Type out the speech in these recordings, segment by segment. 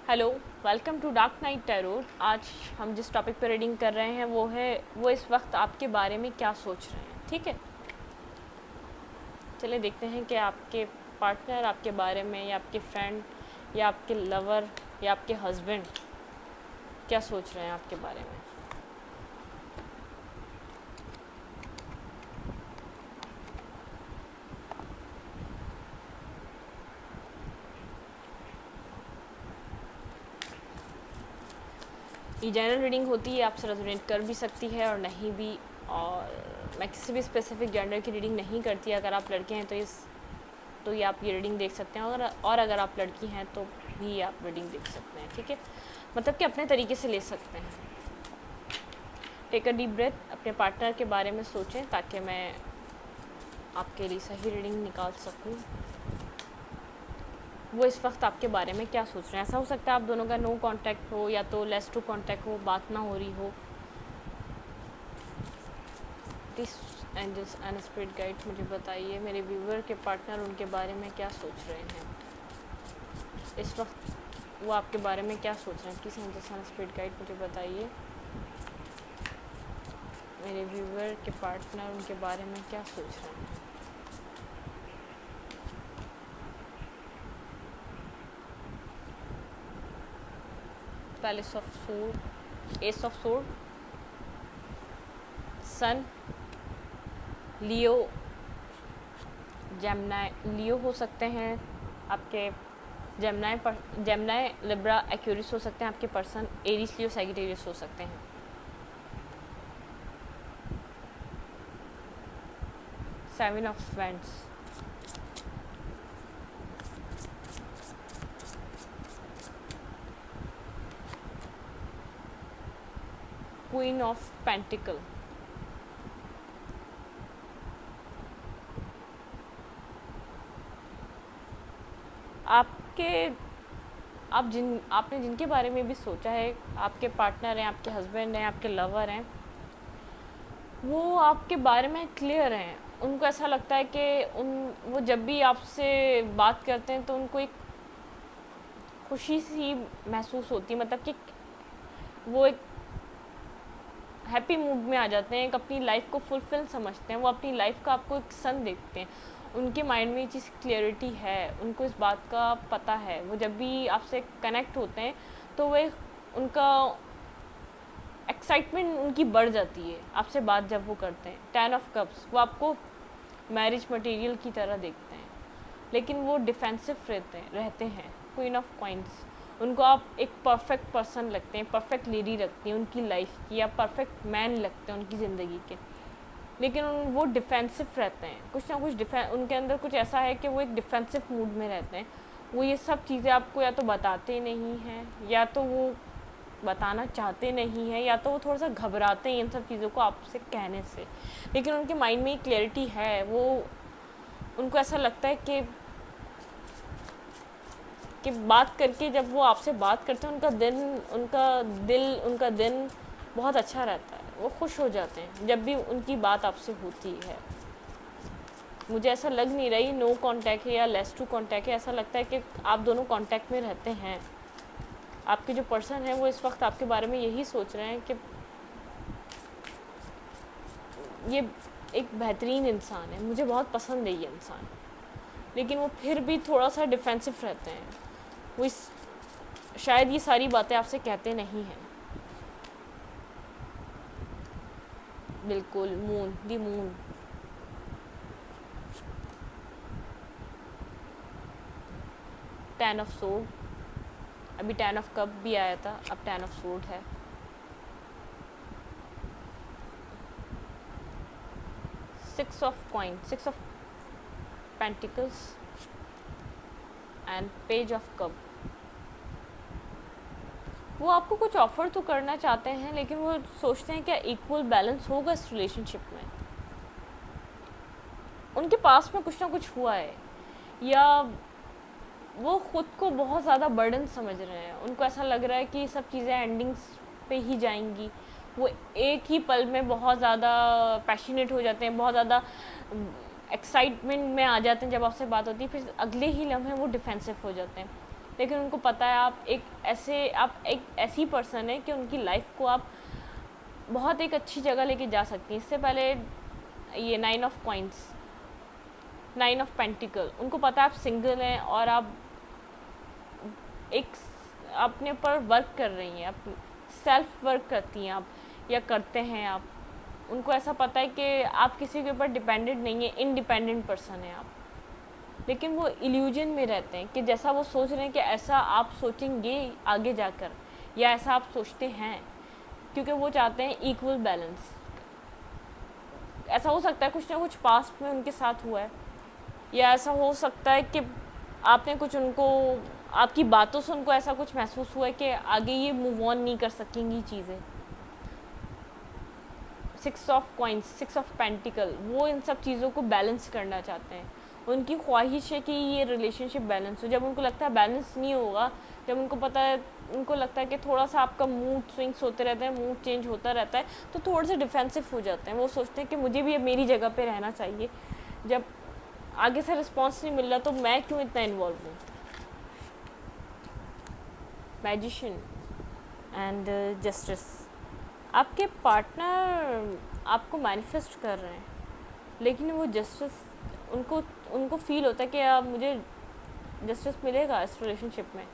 Hello, welcome to Dark Night Tarot. आज हम जिस टॉपिक पर रीडिंग कर रहे हैं वो इस वक्त आपके बारे में क्या सोच रहे हैं। ठीक है, चलिए देखते हैं कि आपके पार्टनर आपके बारे में या आपके फ्रेंड या आपके लवर या आपके हस्बैंड क्या सोच रहे हैं आपके बारे में। ये जनरल रीडिंग होती है, आपसे रेजोनेट कर भी सकती है और नहीं भी। और मैं किसी भी स्पेसिफिक जेंडर की रीडिंग नहीं करती। अगर आप लड़के हैं तो ये आप ये रीडिंग देख सकते हैं, और अगर आप लड़की हैं तो भी आप रीडिंग देख सकते हैं। ठीक है, मतलब कि अपने तरीके से ले सकते हैं। टेक अ डीप ब्रेथ, अपने पार्टनर के बारे में सोचें ताकि मैं आपके लिए सही रीडिंग निकाल सकूं। वो इस वक्त आपके बारे में क्या सोच रहे हैं। ऐसा हो सकता है आप दोनों का नो कांटेक्ट हो या तो लेस टू कांटेक्ट हो, बात ना हो रही हो। This angels and spirit guide, मुझे बताइए मेरे व्यूवर के पार्टनर उनके बारे में क्या सोच रहे हैं इस वक्त। वो आपके बारे में क्या सोच रहे हैं। Please angels and spirit guide मुझे बताइए मेरे व्यूवर के पार्टनर उनके बारे में क्या सोच रहे हैं। Palace of swords, ace of swords, sun, Leo, Gemini. Leo हो सकते हैं आपके, जेमिनी, लिब्रा, एक्यूरियस हो सकते हैं आपके पर्सन। एरीज, लियो, सैजिटेरियस हो सकते हैं। Seven of wands, queen of pentacle, आपने जिनके बारे में भी सोचा है, आपके पार्टनर हैं, आपके हस्बैंड हैं, आपके लवर हैं, वो आपके बारे में क्लियर हैं। उनको ऐसा लगता है कि वो जब भी आपसे बात करते हैं तो उनको एक खुशी सी महसूस होती है। मतलब कि वो एक हैप्पी मूड में आ जाते हैं, एक अपनी लाइफ को फुलफिल समझते हैं। वो अपनी लाइफ का आपको एक सन देखते हैं। उनके माइंड में ये चीज़ क्लियरिटी है, उनको इस बात का पता है। वो जब भी आपसे कनेक्ट होते हैं तो वे उनका एक्साइटमेंट उनकी बढ़ जाती है आपसे बात जब वो करते हैं। 10 ऑफ कप्स, वो आपको मैरिज मटेरियल की तरह देखते हैं, लेकिन वो डिफेंसिव रहते हैं। क्वीन ऑफ कॉइंस, उनको आप एक परफेक्ट पर्सन लगते हैं, परफेक्ट लेडी लगती हैं उनकी लाइफ की, या परफेक्ट मैन लगते हैं उनकी ज़िंदगी के, लेकिन वो डिफेंसिव रहते हैं। कुछ ना कुछ उनके अंदर कुछ ऐसा है कि वो एक डिफेंसिव मूड में रहते हैं। वो ये सब चीज़ें आपको या तो बताते नहीं हैं, या तो वो बताना चाहते नहीं हैं, या तो वो थोड़ा सा घबराते हैं इन सब चीज़ों को आपसे कहने से। लेकिन उनके माइंड में एक क्लैरिटी है। वो उनको ऐसा लगता है कि बात करके, जब वो आपसे बात करते हैं उनका दिन बहुत अच्छा रहता है। वो खुश हो जाते हैं जब भी उनकी बात आपसे होती है। मुझे ऐसा लग नहीं रही नो कांटेक्ट है या लेस टू कांटेक्ट है। ऐसा लगता है कि आप दोनों कांटेक्ट में रहते हैं। आपके जो पर्सन है वो इस वक्त आपके बारे में यही सोच रहे हैं कि ये एक बेहतरीन इंसान है, मुझे बहुत पसंद है ये इंसान, लेकिन वो फिर भी थोड़ा सा डिफेंसिव रहते हैं। वो शायद ये सारी बातें आपसे कहते नहीं हैं। बिल्कुल, moon, the moon, ten of सोड, अभी 10 ऑफ कप भी आया था, अब 10 ऑफ सोड है। Six of coin, six of pentacles and page of cup. वो आपको कुछ ऑफर तो करना चाहते हैं, लेकिन वो सोचते हैं क्या इक्वल बैलेंस होगा इस रिलेशनशिप में। उनके पास में कुछ ना कुछ हुआ है, या वो खुद को बहुत ज़्यादा बर्डन समझ रहे हैं। उनको ऐसा लग रहा है कि सब चीज़ें एंडिंग्स पे ही जाएंगी। वो एक ही पल में बहुत ज़्यादा पैशनेट हो जाते हैं, बहुत ज़्यादा एक्साइटमेंट में आ जाते हैं जब आपसे बात होती है, फिर अगले ही लम्हे वो डिफेंसिव हो जाते हैं। लेकिन उनको पता है आप एक ऐसी पर्सन है कि उनकी लाइफ को आप बहुत एक अच्छी जगह लेके जा सकती हैं। इससे पहले ये 9 ऑफ कॉइंस, 9 ऑफ पेंटिकल, उनको पता है आप सिंगल हैं और आप एक अपने पर वर्क कर रही हैं, आप सेल्फ वर्क करती हैं आप या करते हैं आप। उनको ऐसा पता है कि आप किसी के ऊपर डिपेंडेंट नहीं है, इंडिपेंडेंट पर्सन है आप। लेकिन वो इल्यूजन में रहते हैं कि जैसा वो सोच रहे हैं कि ऐसा आप सोचेंगे आगे जाकर, या ऐसा आप सोचते हैं, क्योंकि वो चाहते हैं इक्वल बैलेंस। ऐसा हो सकता है कुछ ना कुछ पास्ट में उनके साथ हुआ है, या ऐसा हो सकता है कि आपने कुछ उनको, आपकी बातों से उनको ऐसा कुछ महसूस हुआ है कि आगे ये मूव ऑन नहीं कर सकेंगी चीज़ें। 6 ऑफ कॉइंस, 6 ऑफ पेंटिकल, वो इन सब चीज़ों को बैलेंस करना चाहते हैं। उनकी ख्वाहिश है कि ये रिलेशनशिप बैलेंस हो। जब उनको लगता है बैलेंस नहीं होगा, जब उनको पता है, उनको लगता है कि थोड़ा सा आपका मूड स्विंग्स होते रहते हैं, मूड चेंज होता रहता है, तो थोड़े से डिफेंसिव हो जाते हैं। वो सोचते हैं कि मुझे भी अब मेरी जगह पे रहना चाहिए। जब आगे से रिस्पॉन्स नहीं मिल रहा तो मैं क्यों इतना इन्वॉल्व हूँ। मैजिशियन एंड जस्टिस, आपके पार्टनर आपको मैनिफेस्ट कर रहे हैं, लेकिन वो जस्टिस, उनको फील होता है कि अब मुझे जस्टिस मिलेगा इस रिलेशनशिप में,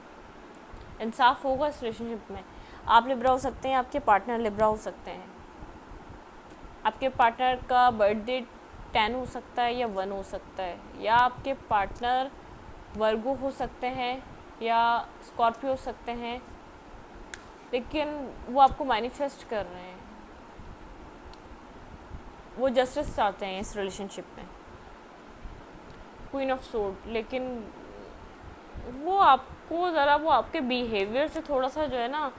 इंसाफ होगा इस रिलेशनशिप में। आप लिब्रा हो सकते हैं, आपके पार्टनर लिब्रा हो सकते हैं। आपके पार्टनर का बर्थडे 10 हो सकता है या 1 हो सकता है, या आपके पार्टनर वर्गो हो सकते हैं या स्कॉर्पियो हो सकते हैं, लेकिन वो आपको मैनिफेस्ट कर रहे हैं, वो जस्टिस चाहते हैं इस रिलेशनशिप में। क्वीन ऑफ सोर्ड, लेकिन वो आपको ज़रा, वो आपके बिहेवियर से थोड़ा सा जो है ना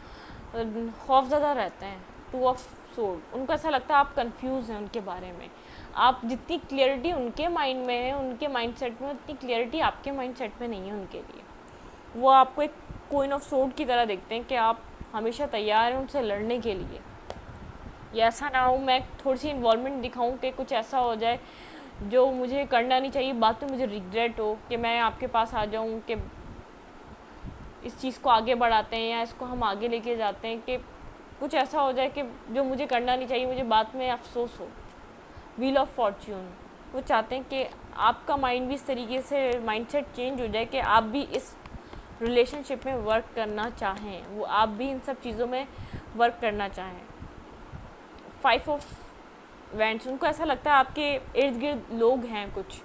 खौफ ज़्यादा रहते हैं। 2 ऑफ सोर्ड, उनको ऐसा लगता है आप कंफ्यूज हैं उनके बारे में। आप जितनी क्लियरिटी उनके माइंड में है, उनके माइंडसेट में, उतनी क्लियरिटी आपके माइंडसेट में नहीं है उनके लिए। वो आपको एक क्वीन ऑफ सोर्ड की तरह देखते हैं कि आप हमेशा तैयार हैं उनसे लड़ने के लिए। या ऐसा ना हो मैं थोड़ी सी इन्वॉल्वमेंट दिखाऊं कि कुछ ऐसा हो जाए जो मुझे करना नहीं चाहिए, बाद में मुझे रिग्रेट हो कि मैं आपके पास आ जाऊं कि इस चीज़ को आगे बढ़ाते हैं या इसको हम आगे लेके जाते हैं, कि कुछ ऐसा हो जाए कि जो मुझे करना नहीं चाहिए, मुझे बाद में अफसोस हो। व्हील ऑफ फॉर्च्यून, वो चाहते हैं कि आपका माइंड भी इस तरीके से माइंडसेट चेंज हो जाए कि आप भी इस रिलेशनशिप में वर्क करना चाहें, वो आप भी इन सब चीज़ों में वर्क करना चाहें। 5 ऑफ वेंट्स, उनको ऐसा लगता है आपके इर्द गिर्द लोग हैं कुछ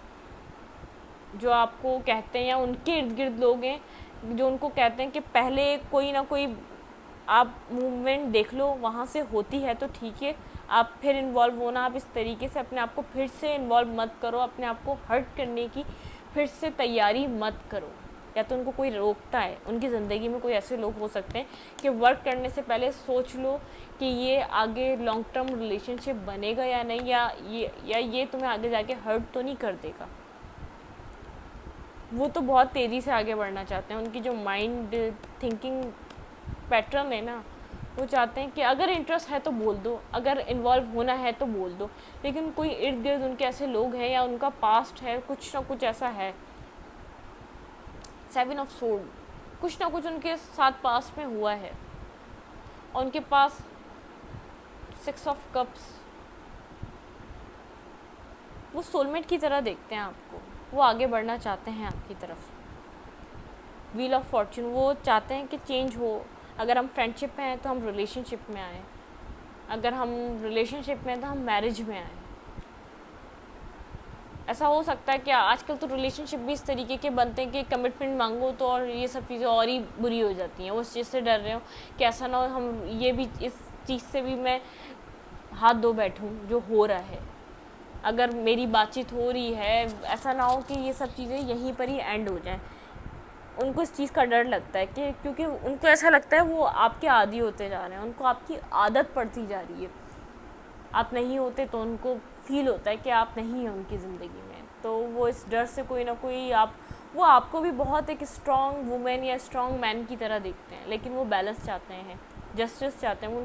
जो आपको कहते हैं, या उनके इर्द गिर्द लोग हैं जो उनको कहते हैं कि पहले कोई ना कोई आप मूवमेंट देख लो, वहाँ से होती है तो ठीक है, आप फिर इन्वॉल्व होना, आप इस तरीके से अपने आप को फिर से इन्वॉल्व मत करो, अपने आप को हर्ट करने की फिर से तैयारी मत करो। या तो उनको कोई रोकता है, उनकी ज़िंदगी में कोई ऐसे लोग हो सकते हैं कि वर्क करने से पहले सोच लो कि ये आगे लॉन्ग टर्म रिलेशनशिप बनेगा या नहीं, या ये तुम्हें आगे जाके हर्ट तो नहीं कर देगा। वो तो बहुत तेज़ी से आगे बढ़ना चाहते हैं, उनकी जो माइंड थिंकिंग पैटर्न है ना, वो चाहते हैं कि अगर इंटरेस्ट है तो बोल दो, अगर इन्वॉल्व होना है तो बोल दो। लेकिन कोई इर्द गिर्द उनके ऐसे लोग हैं या उनका पास्ट है, कुछ ना कुछ ऐसा है। 7 ऑफ सोर्ड, कुछ ना कुछ उनके साथ पास्ट में हुआ है, और उनके पास 6 ऑफ कप्स, वो सोलमेट की तरह देखते हैं आपको, वो आगे बढ़ना चाहते हैं आपकी तरफ। व्हील ऑफ फॉर्च्यून, वो चाहते हैं कि चेंज हो। अगर हम फ्रेंडशिप में हैं तो हम रिलेशनशिप में आएँ, अगर हम रिलेशनशिप में हैं तो हम मैरिज में आएँ। ऐसा हो सकता है कि आजकल तो रिलेशनशिप भी इस तरीके के बनते हैं कि कमिटमेंट मांगो तो और ये सब चीज़ें और ही बुरी हो जाती हैं। वो उस चीज़ से डर रहे हो कि ऐसा ना हो हम ये भी, इस चीज़ से भी मैं हाथ धो बैठूं जो हो रहा है। अगर मेरी बातचीत हो रही है, ऐसा ना हो कि ये सब चीज़ें यहीं पर ही एंड हो जाएं। उनको इस चीज़ का डर लगता है कि क्योंकि उनको ऐसा लगता है वो आपके आदी होते जा रहे हैं, उनको आपकी आदत पड़ती जा रही है। आप नहीं होते तो उनको फील होता है कि आप नहीं हैं उनकी ज़िंदगी में, तो वो इस डर से कोई ना कोई वो आपको भी बहुत एक स्ट्रॉन्ग वुमेन या स्ट्रॉन्ग मैन की तरह देखते हैं, लेकिन वो बैलेंस चाहते हैं, जस्टिस चाहते हैं।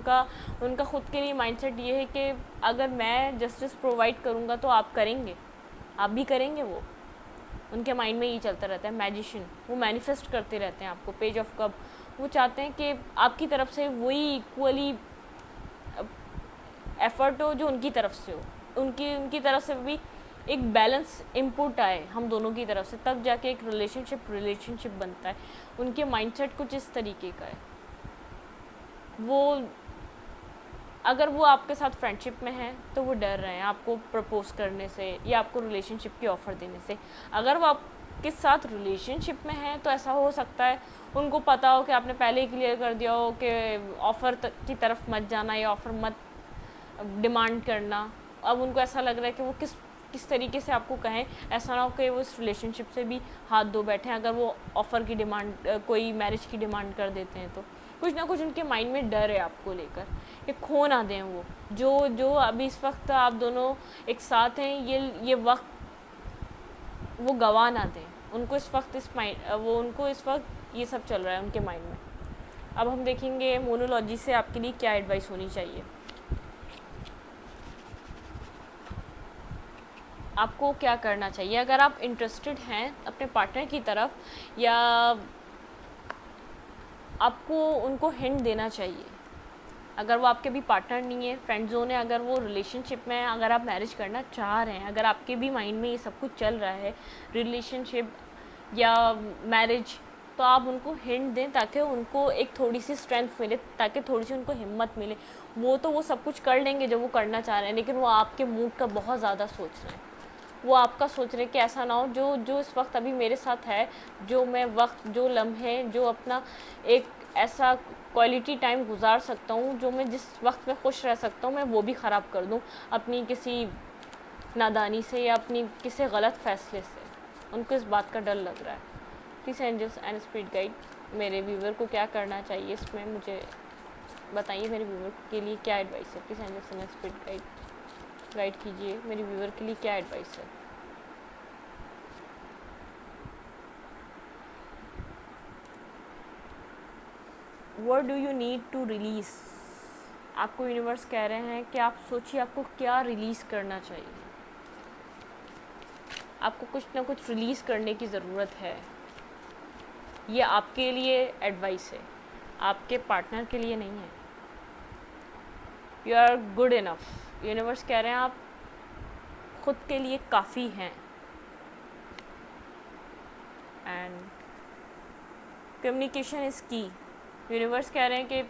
उनका ख़ुद के लिए माइंडसेट ये है कि अगर मैं जस्टिस प्रोवाइड करूँगा तो आप करेंगे, आप भी करेंगे वो। उनके माइंड में ये चलता रहता है। मैजिशियन, वो मैनिफेस्ट करते रहते हैं आपको। पेज ऑफ कप, वो चाहते हैं कि आपकी तरफ से वही इक्वली एफर्ट हो जो उनकी तरफ से हो। उनकी तरफ से भी एक बैलेंस इनपुट आए हम दोनों की तरफ से, तब जाके एक रिलेशनशिप बनता है। उनके माइंडसेट कुछ इस तरीके का है। वो अगर वो आपके साथ फ्रेंडशिप में है तो वो डर रहे हैं आपको प्रपोज करने से या आपको रिलेशनशिप की ऑफ़र देने से। अगर वो आपके साथ रिलेशनशिप में है तो ऐसा हो सकता है उनको पता हो कि आपने पहले ही क्लियर कर दिया हो कि ऑफ़र की तरफ मत जाना या ऑफ़र मत डिमांड करना। अब उनको ऐसा लग रहा है कि वो किस तरीके से आपको कहें, ऐसा ना हो कि वो इस रिलेशनशिप से भी हाथ धो बैठे अगर वो ऑफ़र की डिमांड, कोई मैरिज की डिमांड कर देते हैं। तो कुछ ना कुछ उनके माइंड में डर है आपको लेकर, कि खो ना दें वो जो अभी इस वक्त आप दोनों एक साथ हैं, ये वक्त वो गवा ना दें। उनको इस वक्त ये सब चल रहा है उनके माइंड में। अब हम देखेंगे मोनोलॉजी से आपके लिए क्या एडवाइस होनी चाहिए। आपको क्या करना चाहिए अगर आप इंटरेस्टेड हैं अपने पार्टनर की तरफ, या आपको उनको हिंट देना चाहिए। अगर वो आपके भी पार्टनर नहीं है, फ्रेंड जोन है, अगर वो रिलेशनशिप में है, अगर आप मैरिज करना चाह रहे हैं, अगर आपके भी माइंड में ये सब कुछ चल रहा है रिलेशनशिप या मैरिज, तो आप उनको हिंट दें ताकि उनको एक थोड़ी सी स्ट्रेंथ मिले, ताकि थोड़ी सी उनको हिम्मत मिले। वो सब कुछ कर लेंगे जो वो करना चाह रहे हैं, लेकिन वो आपके मूड का बहुत ज़्यादा सोच रहे हैं। वो आपका सोच रहे कि ऐसा ना हो जो इस वक्त अभी मेरे साथ है, जो लम्हे, जो अपना एक ऐसा क्वालिटी टाइम गुजार सकता हूँ, जो मैं जिस वक्त में खुश रह सकता हूँ, मैं वो भी ख़राब कर दूँ अपनी किसी नादानी से या अपनी किसी गलत फ़ैसले से। उनको इस बात का डर लग रहा है। Please angels and spirit guide, मेरे व्यूवर को क्या करना चाहिए इसमें मुझे बताइए। मेरे व्यूवर के लिए क्या एडवाइस है? Please angels and spirit guide कीजिए, मेरे व्यूवर के लिए क्या एडवाइस है। What do you need to release? आपको यूनिवर्स कह रहे हैं कि आप सोचिए आपको क्या रिलीज़ करना चाहिए। आपको कुछ ना कुछ रिलीज़ करने की ज़रूरत है। ये आपके लिए एडवाइस है, आपके पार्टनर के लिए नहीं है। You are good enough. Universe कह रहे हैं आप खुद के लिए काफ़ी हैं। And communication is key. Universe कह रहे हैं कि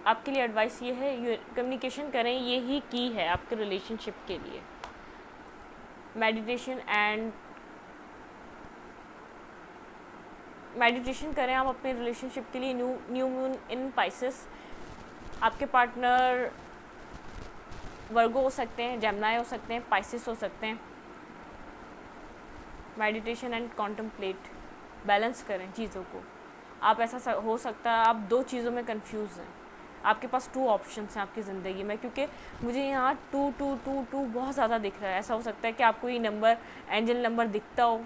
आपके लिए एडवाइस ये है, कम्युनिकेशन करें, ये ही की है आपके रिलेशनशिप के लिए। मेडिटेशन करें आप अपने रिलेशनशिप के लिए। New moon in Pisces. आपके पार्टनर वर्गो हो सकते हैं, जेमिनी हो सकते हैं, पाइसेस हो सकते हैं। मेडिटेशन एंड कॉन्टम्पलेट, बैलेंस करें चीज़ों को। आप ऐसा हो सकता है आप दो चीज़ों में कंफ्यूज हैं, आपके पास 2 ऑप्शंस हैं आपकी ज़िंदगी में, क्योंकि मुझे यहाँ 2 बहुत ज़्यादा दिख रहा है। ऐसा हो सकता है कि आपको ये नंबर एंजल नंबर दिखता हो,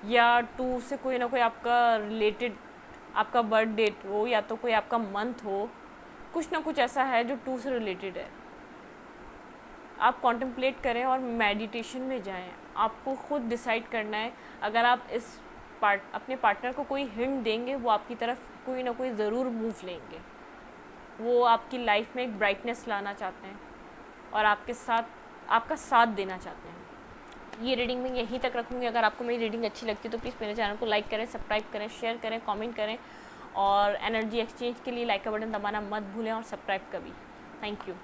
या 2 से कोई ना कोई आपका रिलेटेड आपका बर्थ डेट हो, या तो कोई आपका मंथ हो। कुछ ना कुछ ऐसा है जो 2 से रिलेटेड है। आप कॉन्टम्पलेट करें और मेडिटेशन में जाएं। आपको खुद डिसाइड करना है। अगर आप अपने पार्टनर को कोई हिंट देंगे, वो आपकी तरफ कोई ना कोई ज़रूर मूव लेंगे। वो आपकी लाइफ में एक ब्राइटनेस लाना चाहते हैं और आपका साथ देना चाहते हैं। ये रीडिंग मैं यहीं तक रखूँगी। अगर आपको मेरी रीडिंग अच्छी लगती है तो प्लीज़ मेरे चैनल को लाइक करें, सब्सक्राइब करें, शेयर करें, कमेंट करें, और एनर्जी एक्सचेंज के लिए लाइक का बटन दबाना मत भूलें, और सब्सक्राइब कभी। Thank you.